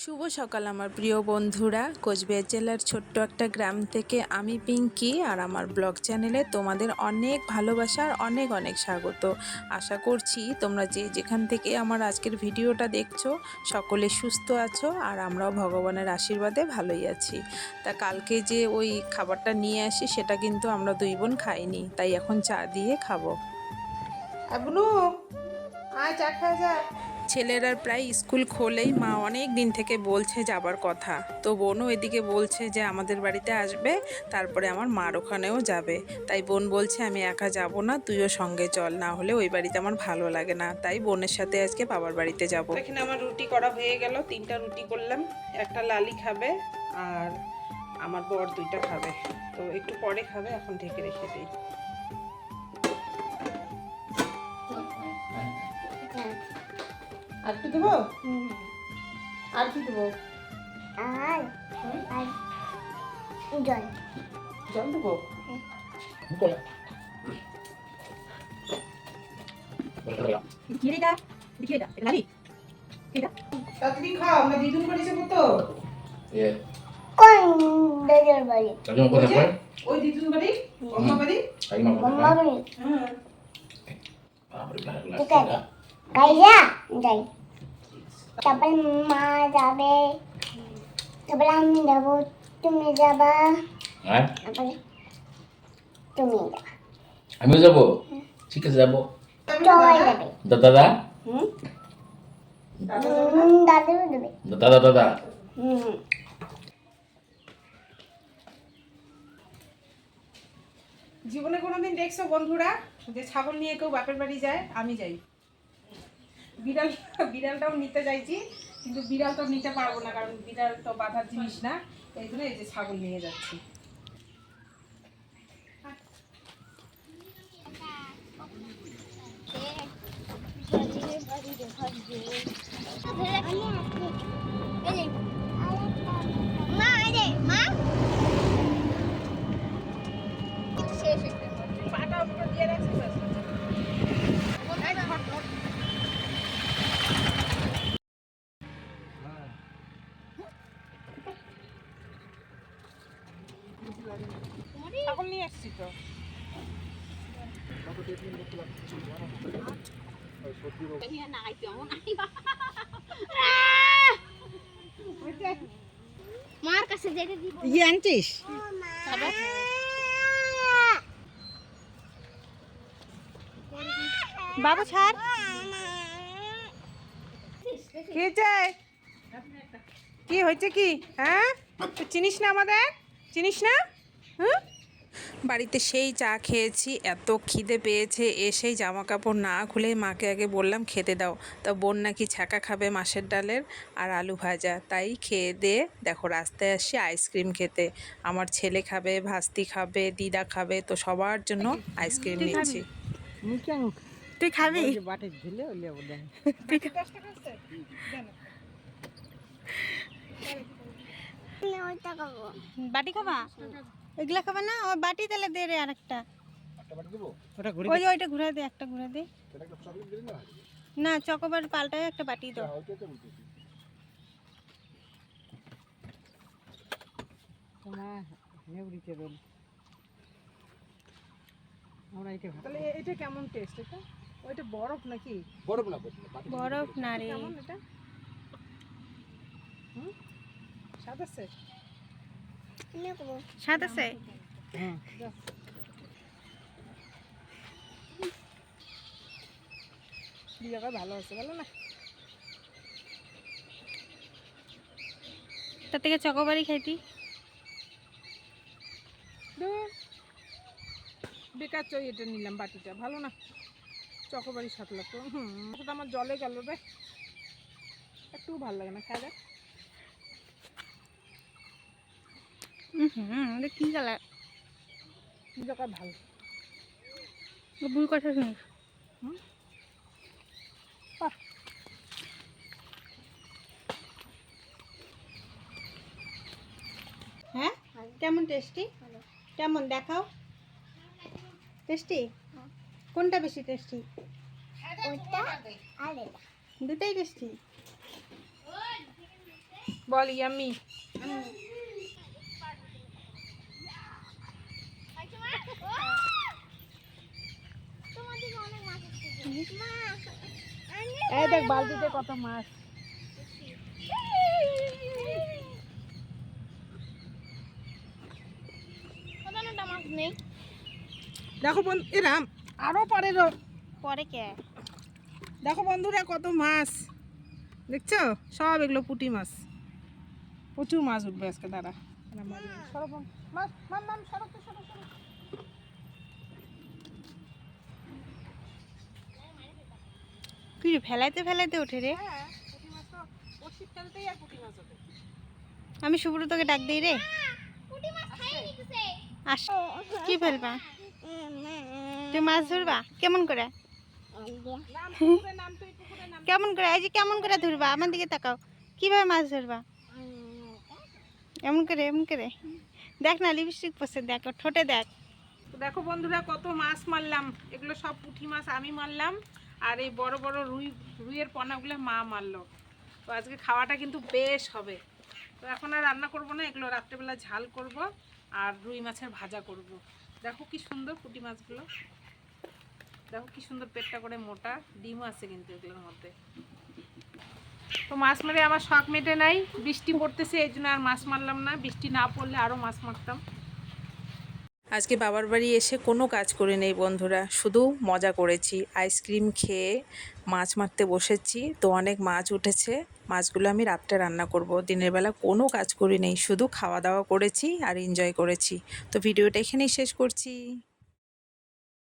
শুভ সকাল আমার প্রিয় বন্ধুরা। কোচবিহার জেলার ছোট্ট একটা গ্রাম থেকে আমি পিঙ্কি আর আমার ব্লগ চ্যানেলে তোমাদের অনেক ভালোবাসা আর অনেক অনেক স্বাগত। আশা করছি তোমরা যে যেখান থেকে আমার আজকের ভিডিওটা দেখছো সকলে সুস্থ আছো আর আমরাও ভগবানের আশীর্বাদে ভালোই আছি। তা কালকে যে ওই খাবারটা নিয়ে আসি সেটা কিন্তু আমরা দুই বোন খাইনি, তাই এখন চা দিয়ে খাবো। চা খাওয়া যা। ছেলেরা প্রায় স্কুল খোলেই মা অনেক দিন থেকে বলছে যাবার কথা, তো বোনও এদিকে বলছে যে আমাদের বাড়িতে আসবে, তারপরে আমার মার ওখানেও যাবে। তাই বোন বলছে আমি একা যাব না, তুইও সঙ্গে চল, না হলে ওই বাড়িতে আমার ভালো লাগে না। তাই বোনের সাথে আজকে বাবার বাড়িতে যাব। এখানে আমার রুটি করা হয়ে গেল, 3টা রুটি করলাম, একটা লালি খাবে আর আমার বর 2টা খাবে, তো একটু পরে খাবে, এখন ঢেকে রেখে দিই। আর কি দেবো? আর কি দেবো? আর জল জল দেবো? তাড়াতাড়ি খাও, আমরা দিদুন বাড়ি যাবো তো। কোন দাদার বাড়ি? ওই দিদুন বাড়ি, অম্মা বাড়ি। মামা বাড়ি। হ্যাঁ। ঠিক আছে, গাইয়া যাই। তারপর মা যাবে, তারপর আমি যাবো, তুমি যাবা, তারপরে তুমি যাবা, আমিও যাবো। ঠিক আছে, যাবো। সবাই যাবে। দাদা দাদু দেবে। দাদা দাদা জীবনে কোনোদিন দেখছো বন্ধুরা যে ছাগল নিয়ে কেউ বাপের বাড়ি যায়? আমি যাই। বিড়ালটাও নিতে চাইছি, কিন্তু বিড়ালটাও নিতে পারবো না, কারণ বিড়াল তো বাঁধার জিনিস না। এই জন্য এই যে ছাগল নিয়ে যাচ্ছি। ছাগল নিয়ে আসছি তো। মার কাছে যেতে দিব। ইয়ে আনছিস? বাবু ছাড়। কে চাই? কি হয়েছে কি? হ্যাঁ, তুই চিনিস না আমাদের? চিনিস না? হ্যাঁ, বাড়িতে সেই চা খেয়েছি, এত খিদে পেয়েছে, এসেই জামা কাপড় না খুলেই মাকে আগে বললাম খেতে দাও। তা বোন নাকি ছ্যাঁকা খাবে মাছের ডালের আর আলু ভাজা, তাই খেয়ে দিয়ে দেখো রাস্তায় আসছি আইসক্রিম খেতে। আমার ছেলে খাবে, ভাস্তি খাবে, দিদা খাবে, তো সবার জন্য আইসক্রিম নিচ্ছি। তুই খাবি? বাটি খাবা? এগুলা খাবা না? ওই বাটি তাহলে দে রে আরেকটা। ওই ওইটা ঘুরে দে, একটা ঘুরে দে। না, চকোবার পাল্টায় একটা বাটি দাও। তাহলে এটা কেমন টেস্ট? এটা ওইটা বরফ নাকি? বরফ না রে। কেমন এটা? স্বাদ আছে? স্বাদ আছে? ভালো আছে, ভালো না? তার থেকে চকোবারই খাইতি। বেকার চই এটা নিলাম, বাটিটা ভালো না, চকোবারি স্বাদ লাগতো। সেটা আমার জলে গেল রে, একটু ভালো লাগে না খাই। কি কালার ভালো। ভুল কথা শুনিস। হ্যাঁ, কেমন টেস্টি? কেমন দেখাও? টেস্টি? কোনটা বেশি টেস্টি? দুটাই টেস্টি। বল ইয়াম্মি। এই দেখ বালতিতে কত মাছ। দেখো এরা আরো পরে পরে কে? দেখো বন্ধুরা কত মাছ দেখছো, সব এগুলো পুঁটি মাছ। প্রচুর মাছ উঠবে আজকে। দাঁড়া তুই ফেলাইতে ফেলাইতে ওঠে রে। আমি সুব্রতকে ডাক দিই রে। আস, কি ফেলবা? তুই মাছ ধরবা কেমন করে? কেমন করে? এই যে কেমন করে ধরবা? আমার দিকে তাকাও, কিভাবে মাছ ধরবা? এমন করে, এমন করে। দেখ না লিপস্টিক পরছে, দেখ ওর ঠোঁটে দেখ। তো দেখো বন্ধুরা কত মাছ মারলাম। এগুলো সব পুঁটি মাছ আমি মারলাম, আর এই বড় বড় রুইয়ের পোনাগুলো মা মারলো। তো আজকে খাওয়াটা কিন্তু বেশ হবে। তো এখন আর রান্না করব না, এগুলো রাত্রেবেলা ঝাল করব আর রুই মাছের ভাজা করব। দেখো কি সুন্দর পুঁটি মাছগুলো, দেখো কি সুন্দর পেটটা করে মোটা, ডিমও আছে কিন্তু এগুলোর মধ্যে। তো মাছ মেরে আমার শখ মেটে নাই। বৃষ্টি পড়তেছে এই জন্য আর মাছ মারলাম না, বৃষ্টি না পড়লে আরও মাছ মারতাম। আজকে বাবার বাড়ি এসে কোনো কাজ করে নেই বন্ধুরা, শুধু মজা করেছি। আইসক্রিম খেয়ে মাছ মারতে বসেছি। তো অনেক মাছ উঠেছে, মাছগুলো আমি রাত্রে রান্না করব। দিনের বেলা কোনো কাজ করি নেই, শুধু খাওয়া দাওয়া করেছি আর এনজয় করেছি। তো ভিডিওটা এখানেই শেষ করছি।